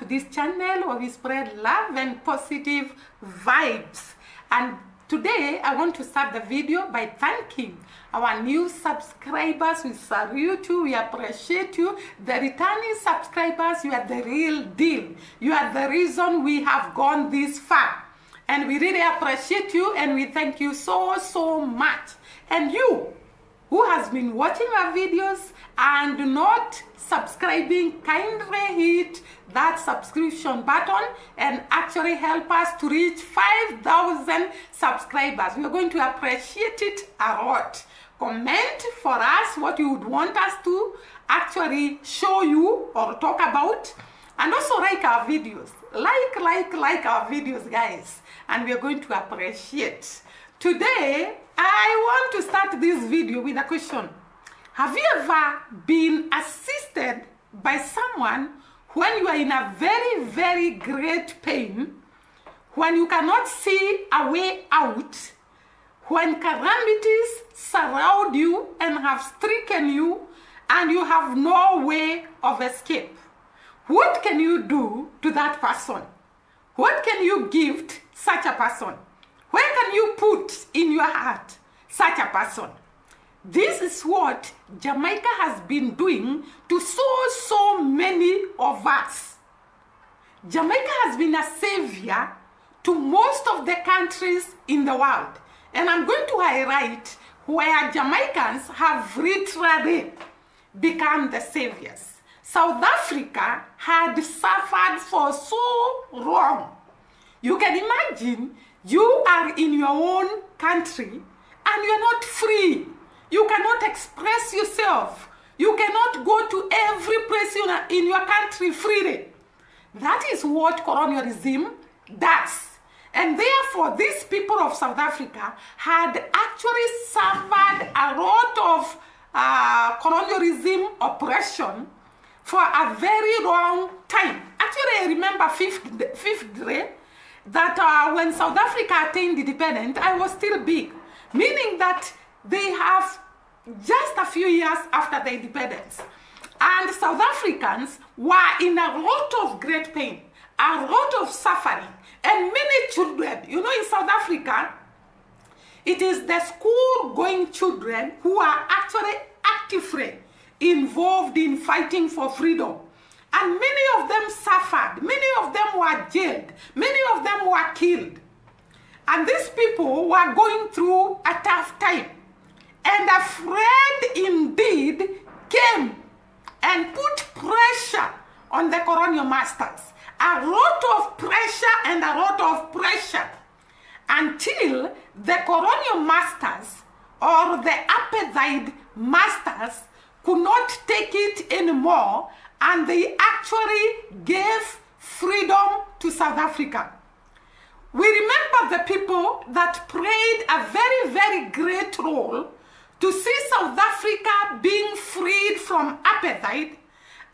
this channel where we spread love and positive vibes. And today I want to start the video by thanking our new subscribers. We salute you, we appreciate you. The returning subscribers, you are the real deal. You are the reason we have gone this far. And we really appreciate you and we thank you so much. And you who has been watching our videos and not subscribing, kindly hit that subscription button and actually help us to reach 5,000 subscribers. We are going to appreciate it a lot. Comment for us what you would want us to actually show you or talk about, and also like our videos. Like our videos, guys, and we are going to appreciate. Today I want to start this video with a question. Have you ever been assisted by someone when you are in a very great pain, when you cannot see a way out, when calamities surround you and have stricken you and you have no way of escape? What can you do to that person? What can you gift such a person? Where can you put in your heart such a person? This is what Jamaica has been doing to so many of us. Jamaica has been a savior to most of the countries in the world. And I'm going to highlight where Jamaicans have literally become the saviors. South Africa had suffered for so long. You can imagine you are in your own country and you're not free. You cannot express yourself. You cannot go to every place in your country freely. That is what colonialism does. And therefore, these people of South Africa had actually suffered a lot of colonialism oppression for a very long time. Actually, I remember fifth grade that when South Africa attained independence, I was still big, meaning that they have just a few years after the independence. And South Africans were in a lot of great pain, a lot of suffering, and many children. You know, in South Africa, it is the school-going children who are actually actively involved in fighting for freedom. And many of them suffered, many of them were jailed, many of them were killed. And these people were going through a tough time. And a friend indeed came and put pressure on the colonial masters. A lot of pressure and a lot of pressure, until the colonial masters or the apartheid masters could not take it anymore, and they actually gave freedom to South Africa. We remember the people that played a very great role to see South Africa being freed from apartheid.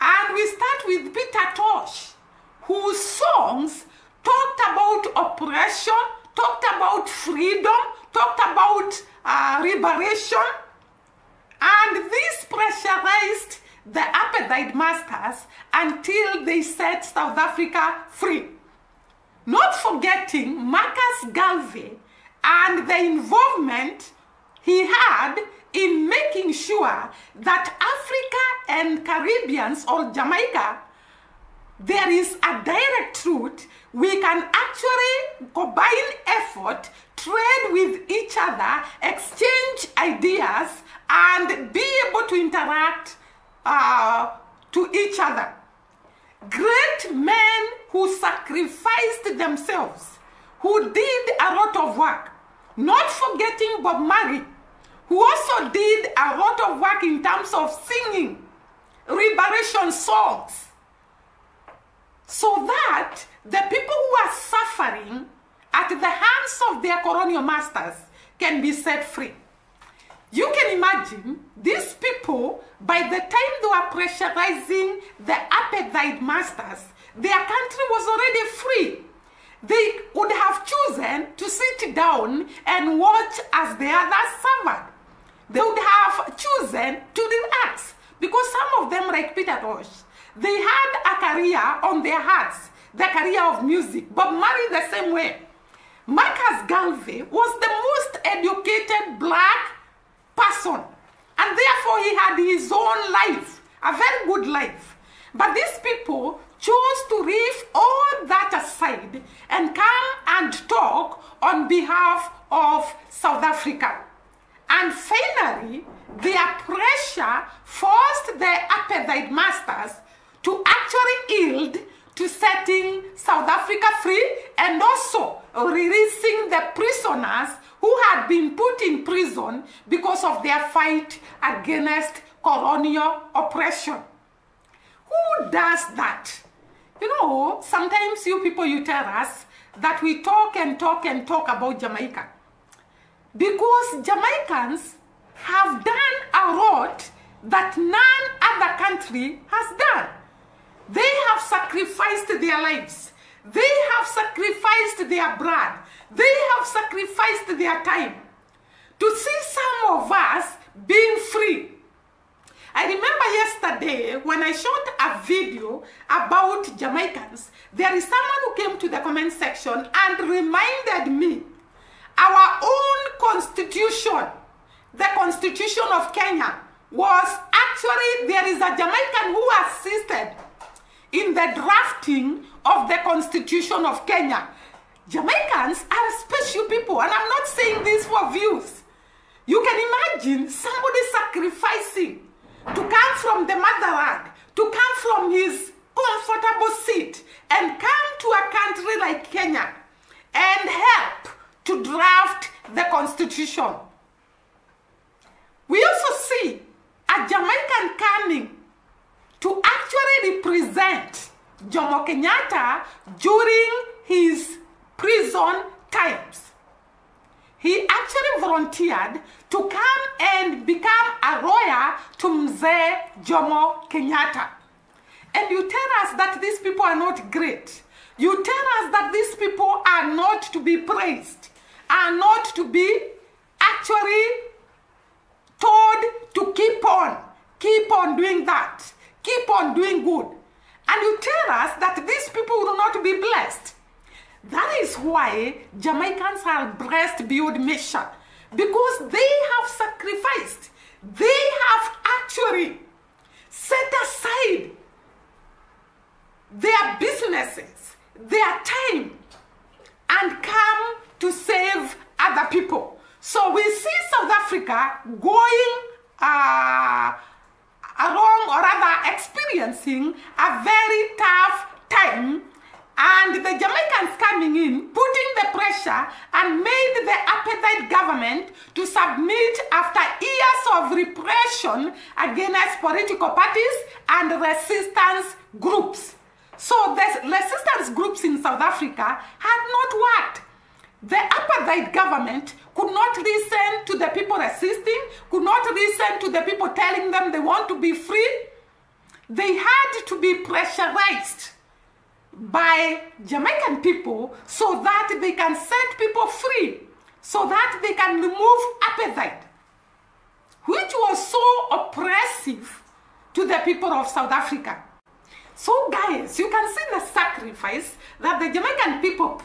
And we start with Peter Tosh, whose songs talked about oppression, talked about freedom, talked about liberation. And this pressurized the apartheid masters until they set South Africa free. Not forgetting Marcus Garvey and the involvement he had in making sure that Africa and Caribbeans or Jamaica, there is a direct route. We can actually combine effort, trade with each other, exchange ideas, and be able to interact to each other. Great men who sacrificed themselves, who did a lot of work. Not forgetting Bob Marley, who also did a lot of work in terms of singing liberation songs, so that the people who are suffering at the hands of their colonial masters can be set free. You can imagine these people, by the time they were pressurizing the apartheid masters, their country was already free. They would have chosen to sit down and watch as the others suffered. They would have chosen to relax, because some of them, like Peter Tosh, They had a career on their hearts, the career of music. Bob Marley the same way. Marcus Garvey was the most educated black person, and therefore he had his own life, a very good life. But these people chose to leave all that aside and come and talk on behalf of South Africa. And finally, their pressure forced the apartheid masters to actually yield to setting South Africa free and also releasing the prisoners who had been put in prison because of their fight against colonial oppression. Who does that? You know, sometimes you people, you tell us that we talk and talk and talk about Jamaica, because Jamaicans have done a lot that none other country has done. They have sacrificed their lives. They have sacrificed their blood. They have sacrificed their time to see some of us being free. I remember yesterday when I shot a video about Jamaicans, there is someone who came to the comment section and reminded me our own constitution, the Constitution of Kenya, was actually, there is a Jamaican who assisted in the drafting of the Constitution of Kenya. Jamaicans are special people, and I'm not saying this for views. You can imagine somebody sacrificing to come from the motherland, to come from his comfortable seat and come to a country like Kenya and help to draft the Constitution. We also see a Jamaican coming to actually represent Jomo Kenyatta during his prison times. He actually volunteered to come and become a lawyer to Mzee Jomo Kenyatta. And you tell us that these people are not great. You tell us that these people are not to be praised, are not to be actually told to keep on doing that, keep on doing good. And you tell us that these people will not be blessed. That is why Jamaicans are blessed beyond measure, because they have sacrificed. They have actually set aside their businesses, their time, and come to save other people. So we see South Africa going along, or rather experiencing a very tough time, and the Jamaicans coming in, putting the pressure, and made the apartheid government to submit after years of repression against political parties and resistance groups. So the resistance groups in South Africa had not worked. The apartheid government could not listen to the people resisting, could not listen to the people telling them they want to be free. They had to be pressurized by Jamaican people so that they can set people free, so that they can remove apartheid, which was so oppressive to the people of South Africa. So guys, you can see the sacrifice that the Jamaican people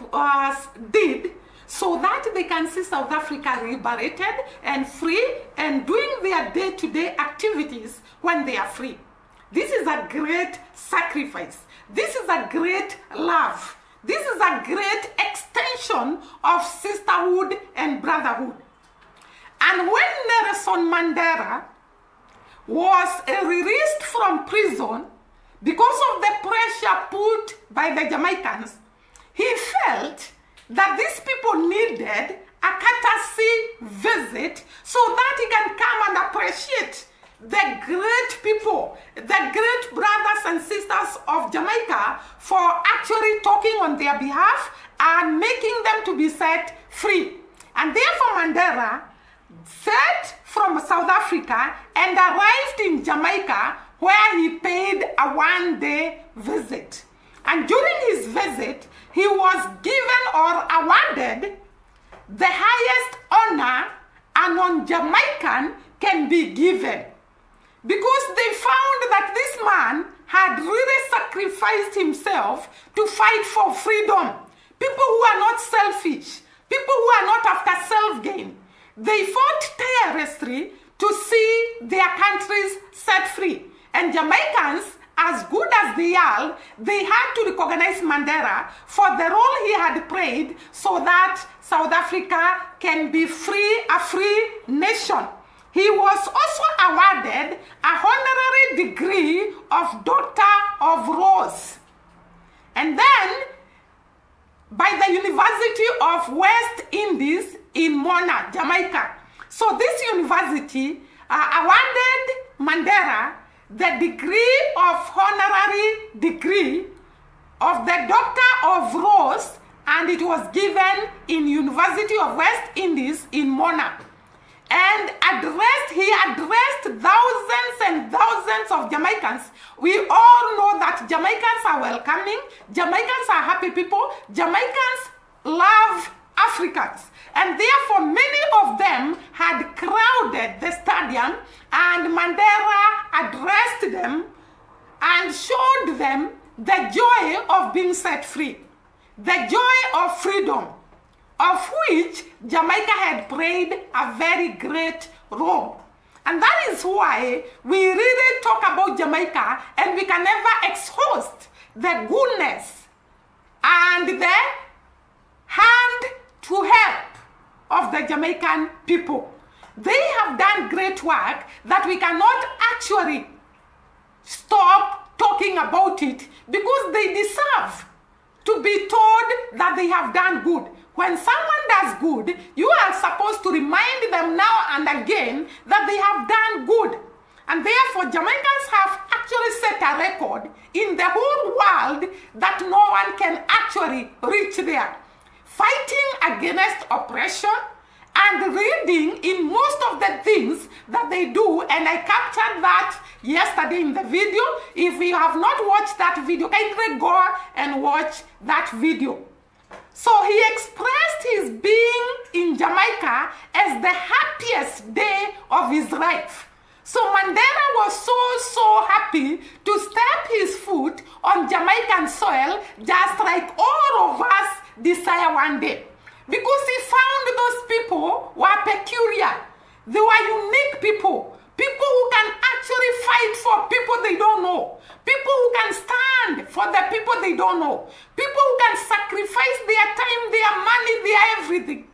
did so that they can see South Africa liberated and free and doing their day-to-day activities when they are free. This is a great sacrifice. This is a great love. This is a great extension of sisterhood and brotherhood. And when Nelson Mandela was released from prison because of the pressure put by the Jamaicans, he felt that these people needed a courtesy visit so that he can come and appreciate the great people, the great brothers and sisters of Jamaica for actually talking on their behalf and making them to be set free. And therefore Mandela set from South Africa and arrived in Jamaica, where he paid a one-day visit. And during his visit, he was given or awarded the highest honor a non-Jamaican can be given, because they found that this man had really sacrificed himself to fight for freedom. People who are not selfish, people who are not after self-gain. They fought tirelessly to see their countries set free. And Jamaicans, as good as they are, they had to recognize Mandela for the role he had played so that South Africa can be free, a free nation. He was also awarded a honorary degree of Doctor of Laws. And then, by the University of West Indies in Mona, Jamaica. So this university awarded Mandela the degree of honorary degree of the Doctor of Laws, and it was given in University of West Indies in Mona. And he addressed thousands and thousands of Jamaicans. We all know that Jamaicans are welcoming, Jamaicans are happy people, Jamaicans love Africans. And therefore, many of them had crowded the stadium, and Mandela addressed them and showed them the joy of being set free, the joy of freedom, of which Jamaica had played a very great role. And that is why we really talk about Jamaica, and we can never exhaust the goodness and the hand to help of the Jamaican people. They have done great work that we cannot actually stop talking about it, because they deserve to be told that they have done good. When someone does good, you are supposed to remind them now and again that they have done good. And therefore, Jamaicans have actually set a record in the whole world that no one can actually reach there. Fighting against oppression and reading in most of the things that they do, and I captured that yesterday in the video. If you have not watched that video, kindly go and watch that video. So he expressed his being in Jamaica as the happiest day of his life. So Mandela was so happy to step his foot on Jamaican soil, just like all of us desire one day. Because he found those people were peculiar. They were unique people. People who can actually fight for people they don't know. People who can stand for the people they don't know. People who can sacrifice their time, their money, their everything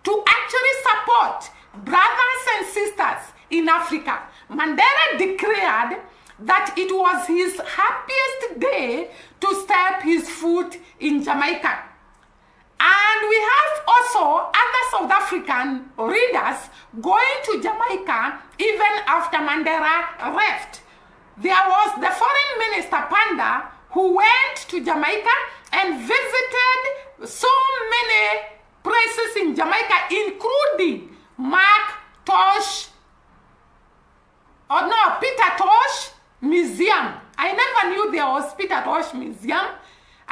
to actually support brothers and sisters in Africa. Mandela declared that it was his happiest day to step his foot in Jamaica. And we have also other South African readers going to Jamaica even after Mandela left. There was the foreign minister Panda who went to Jamaica and visited so many places in Jamaica, including Peter Tosh Museum. I never knew there was Peter Tosh Museum.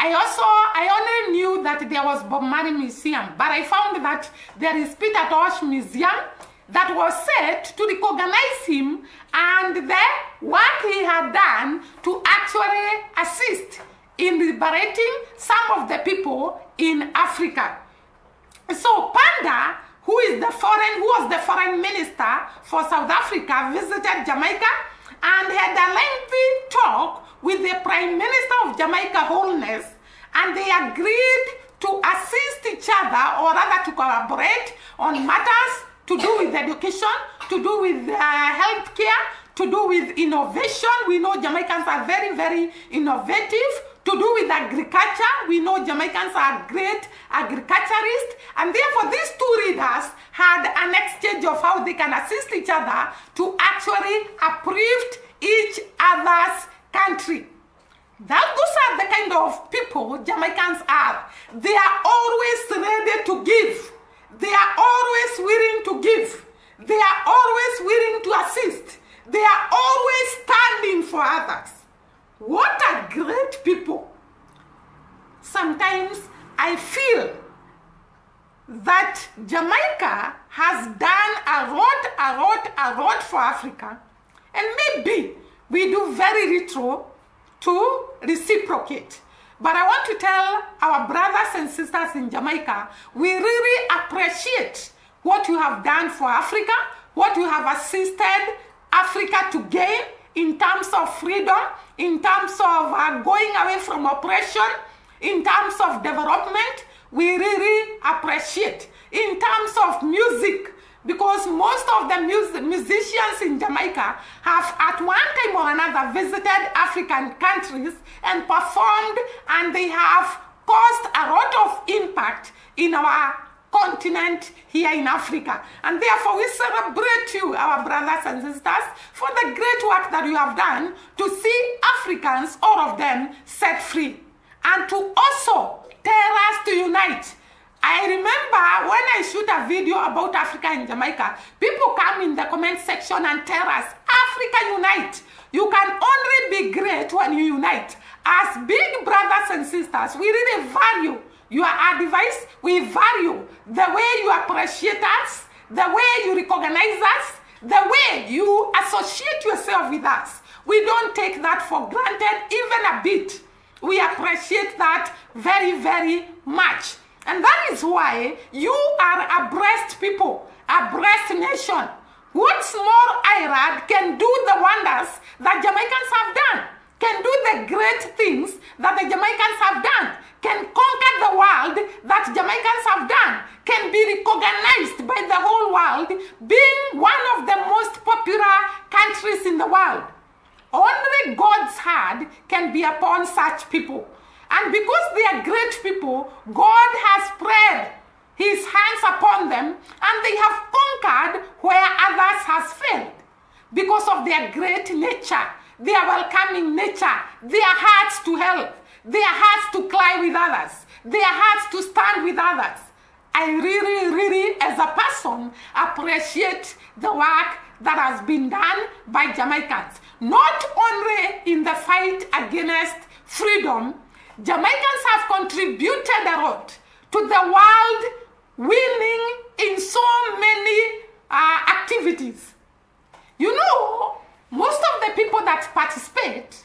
I only knew that there was Bob Marley Museum, but I found that there is Peter Tosh Museum that was set to recognize him and the work he had done to actually assist in liberating some of the people in Africa. So Panda, who was the foreign minister for South Africa, visited Jamaica and had a lengthy talk with the Prime Minister of Jamaica, Holness, and they agreed to assist each other, or rather to collaborate on matters to do with education, to do with healthcare, to do with innovation. We know Jamaicans are very, very innovative. To do with agriculture, we know Jamaicans are great agriculturists, and therefore these two readers had an exchange of how they can assist each other to actually uplift each other's country. Those are the kind of people Jamaicans are. They are always ready to give. They are always willing to give. They are always willing to assist. They are always standing for others. What a great people. Sometimes I feel that Jamaica has done a lot for Africa. And maybe we do very little to reciprocate. But I want to tell our brothers and sisters in Jamaica, we really appreciate what you have done for Africa, what you have assisted Africa to gain in terms of freedom, in terms of going away from oppression, in terms of development. We really appreciate. In terms of music, because most of the musicians in Jamaica have at one time or another visited African countries and performed, and they have caused a lot of impact in our continent here in Africa. And therefore we celebrate you, our brothers and sisters, for the great work that you have done to see Africans, all of them, set free, and to also tell us to unite. I remember when I shoot a video about Africa in Jamaica, people come in the comment section and tell us, Africa unite. You can only be great when you unite. As big brothers and sisters, we really value your advice. We value the way you appreciate us, the way you recognize us, the way you associate yourself with us. We don't take that for granted even a bit. We appreciate that very, very much. And that is why you are a blessed people, a blessed nation. What small IRAD can do the wonders that Jamaicans have done, can do the great things that the Jamaicans have done, can conquer the world that Jamaicans have done, can be recognized by the whole world, being one of the most popular countries in the world. Only God's hand can be upon such people. And because they are great people, God has spread his hands upon them, and they have conquered where others has failed. Because of their great nature, their welcoming nature, their hearts to help, their hearts to cry with others, their hearts to stand with others. I really, as a person, appreciate the work that has been done by Jamaicans. Not only in the fight against freedom, Jamaicans have contributed a lot to the world winning in so many activities. You know, most of the people that participate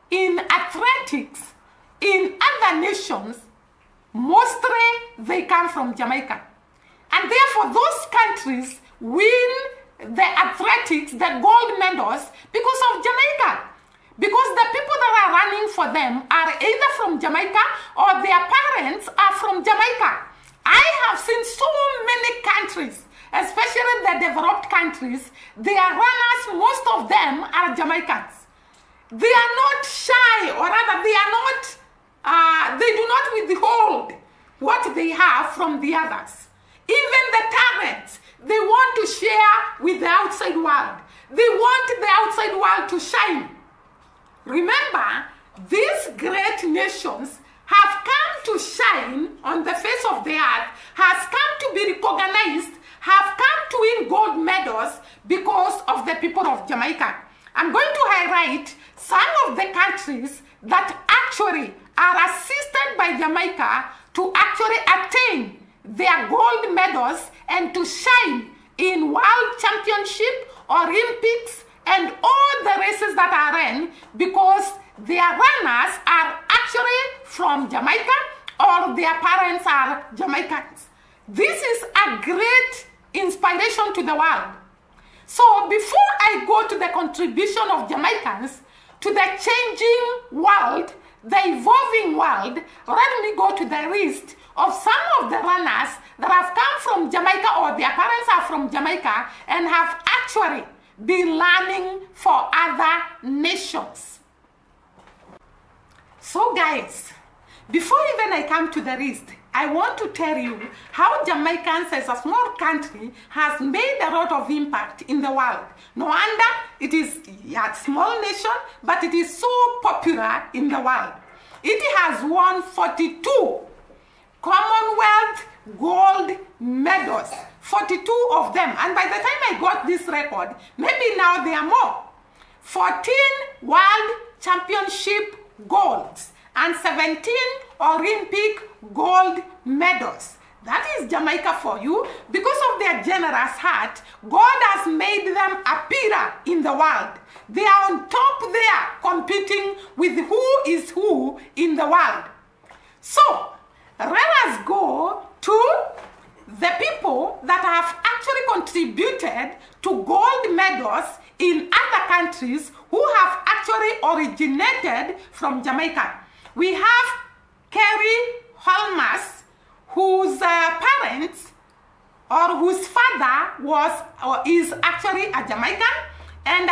in athletics in other nations, mostly they come from Jamaica. And therefore those countries win the athletics, the gold medals, because of Jamaica. Because the people that are running for them are either from Jamaica or their parents are from Jamaica. I have seen so many countries, especially the developed countries, their runners, most of them are Jamaicans. They are not shy, or rather they are not, they do not withhold what they have from the others. Even the talents, they want to share with the outside world. They want the outside world to shine. Remember, these great nations have come to shine on the face of the earth, has come to be recognized, have come to win gold medals because of the people of Jamaica. I'm going to highlight some of the countries that actually are assisted by Jamaica to actually attain their gold medals and to shine in World Championship, Olympics, and all the races that are run, because their runners are actually from Jamaica or their parents are Jamaicans. This is a great inspiration to the world. So before I go to the contribution of Jamaicans to the changing world, the evolving world, let me go to the list of some of the runners that have come from Jamaica or their parents are from Jamaica and have actually been learning for other nations. So guys, before even I come to the list, I want to tell you how Jamaicans as a small country has made a lot of impact in the world. No wonder it is a small nation, but it is so popular in the world. It has won 42 Commonwealth gold medals, 42 of them. And by the time I got this record, maybe now there are more. 14 World Championship golds and 17 Olympic gold medals. That is Jamaica for you. Because of their generous heart, God has made them appear in the world. They are on top there, competing with who is who in the world. So, let us go to the people that have actually contributed to gold medals in other countries who have actually originated from Jamaica. We have Kerry Holmes, whose parents or whose father is actually a Jamaican, and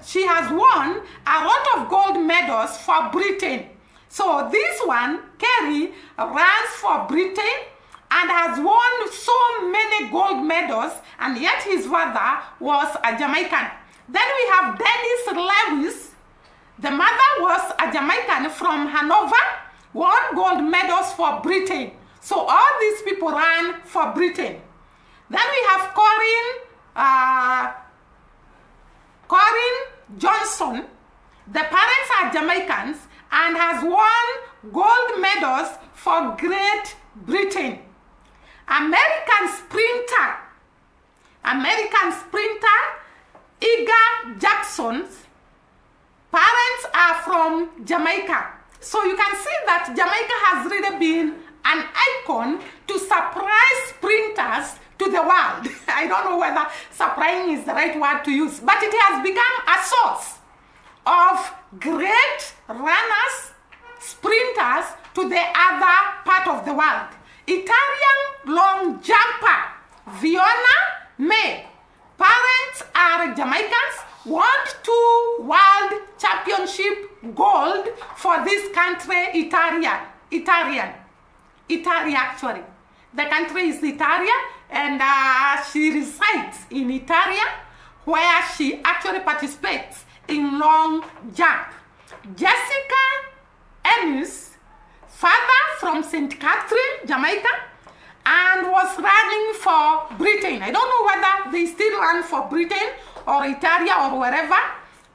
she has won a lot of gold medals for Britain. So this one, Kerry, runs for Britain and has won so many gold medals, and yet his father was a Jamaican. Then we have Dennis Lewis. The mother was a Jamaican from Hanover, won gold medals for Britain. So all these people ran for Britain. Then we have Corinne Johnson. The parents are Jamaicans and has won gold medals for Great Britain. American sprinter Iga Jackson's parents are from Jamaica. So you can see that Jamaica has really been an icon to surprise sprinters to the world. I don't know whether surprising is the right word to use, but it has become a source of great runners, sprinters to the other part of the world. Italian long jumper Fiona May, parents are Jamaicans, won 2 world championship gold for this country, Italia actually. The country is Italia, and she resides in Italia, where she actually participates in long jump. Jessica Ennis, father from St. Catherine, Jamaica, and was running for Britain. I don't know whether they still run for Britain or Italia or wherever,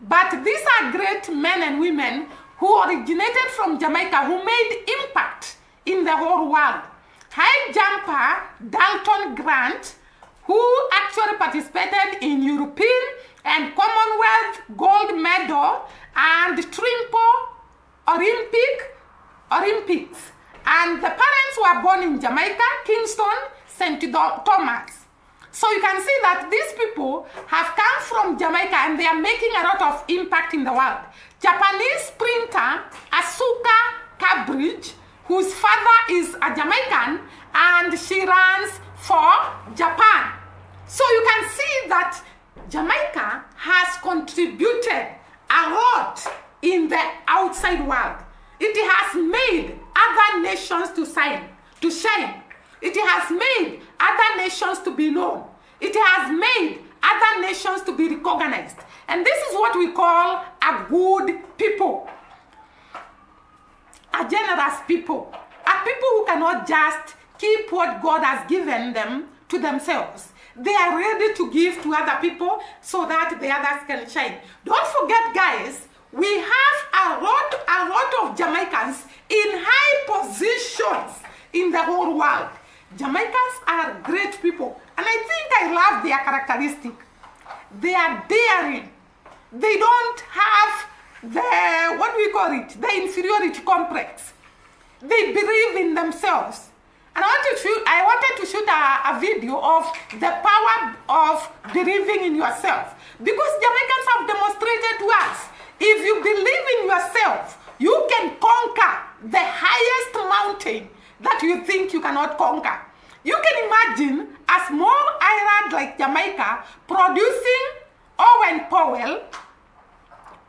but these are great men and women who originated from Jamaica, who made impact in the whole world. High jumper Dalton Grant, who actually participated in European and Commonwealth gold medal and triple Olympics. And the parents were born in Jamaica, Kingston, St. Thomas. So you can see that these people have come from Jamaica and they are making a lot of impact in the world. Japanese sprinter Asuka Cabridge, whose father is a Jamaican, and she runs for Japan. So you can see that Jamaica has contributed a lot in the outside world. It has made other nations to shine. It has made other nations to be known. It has made other nations to be recognized. And this is what we call a good people. A generous people. A people who cannot just keep what God has given them to themselves. They are ready to give to other people so that the others can shine. Don't forget, guys, we have a lot of Jamaicans in high positions in the whole world. Jamaicans are great people, and I think I love their characteristic. They are daring. They don't have the, what do we call it, the inferiority complex. They believe in themselves. And I wanted to shoot a video of the power of believing in yourself, because Jamaicans have demonstrated to us, if you believe in yourself, you can conquer the highest mountain that you think you cannot conquer. You can imagine a small island like Jamaica producing Owen Powell,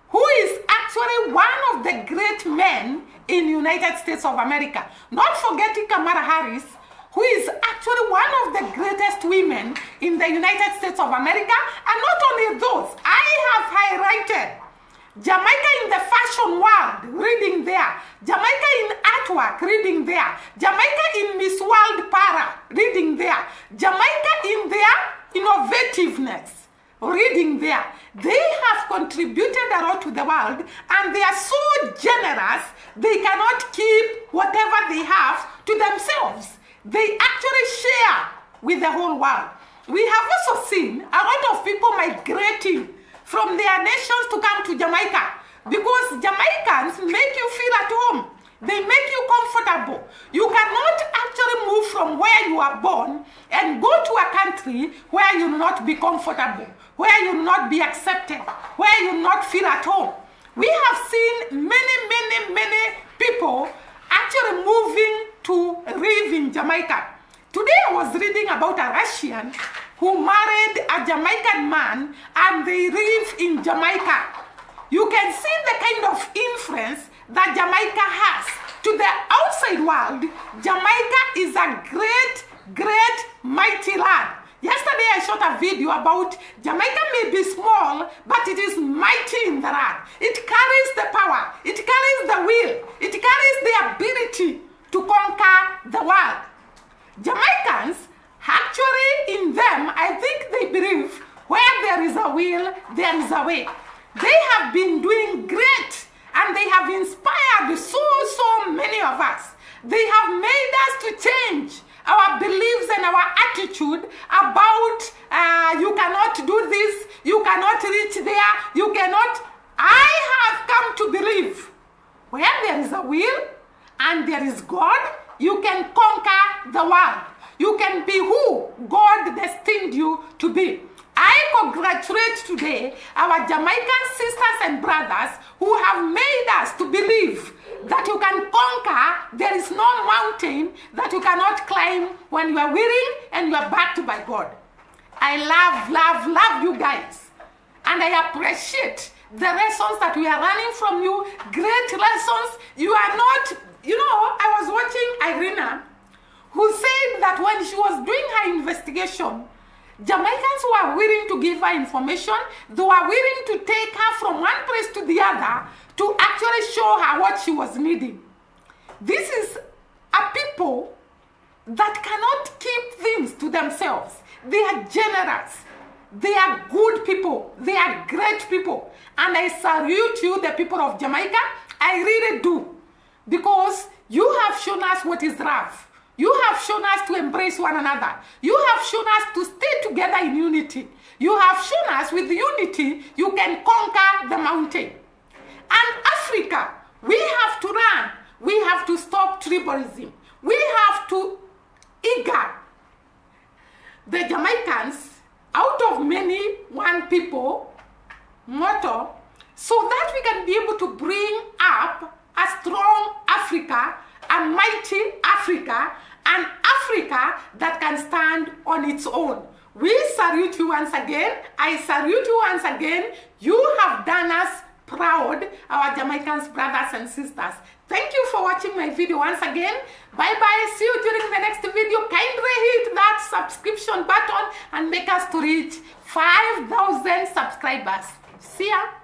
who is actually one of the great men in the United States of America. Not forgetting Kamala Harris, who is actually one of the greatest women in the United States of America. And not only those, I have highlighted Jamaica in the fashion world, reading there. Jamaica in artwork, reading there. Jamaica in Miss World Para, reading there. Jamaica in their innovativeness, reading there. They have contributed a lot to the world, and they are so generous, they cannot keep whatever they have to themselves. They actually share with the whole world. We have also seen a lot of people migrating from their nations to come to Jamaica because Jamaicans make you feel at home. They make you comfortable. You cannot actually move from where you are born and go to a country where you will not be comfortable, where you will not be accepted, where you will not feel at home. We have seen many people actually moving to live in Jamaica. Today I was reading about a Russian who married a Jamaican man and they live in Jamaica. You can see the kind of influence that Jamaica has. To the outside world, Jamaica is a great, mighty land. Yesterday I shot a video about Jamaica may be small, but it is mighty in the land. It carries the power, it carries the will, it carries the ability to conquer the world. Jamaicans, actually in them, I think they believe where there is a will, there is a way. They have been doing great and they have inspired so many of us. They have made us to change our beliefs and our attitude about you cannot do this, you cannot reach there, you cannot. I have come to believe where there is a will and there is God, you can conquer the world. You can be who God destined you to be. I congratulate today our Jamaican sisters and brothers who have made us to believe that you can conquer. There is no mountain that you cannot climb when you are willing and you are backed by God. I love you guys. And I appreciate the lessons that we are learning from you. Great lessons. You are not, you know, I was watching Irina, who said that when she was doing her investigation, Jamaicans were willing to give her information. They were willing to take her from one place to the other to actually show her what she was needing. This is a people that cannot keep things to themselves. They are generous. They are good people. They are great people. And I salute you, the people of Jamaica. I really do. Because you have shown us what is love. You have shown us to embrace one another. You have shown us to stay together in unity. You have shown us with unity, you can conquer the mountain. And Africa, we have to run. We have to stop tribalism. We have to eager the Jamaicans out of many, one people motto, so that we can be able to bring up a strong Africa, a mighty Africa, an Africa that can stand on its own. We salute you once again. I salute you once again. You have done us proud, our Jamaicans brothers and sisters. Thank you for watching my video once again. Bye-bye. See you during the next video. Kindly hit that subscription button and make us to reach 5,000 subscribers. See ya.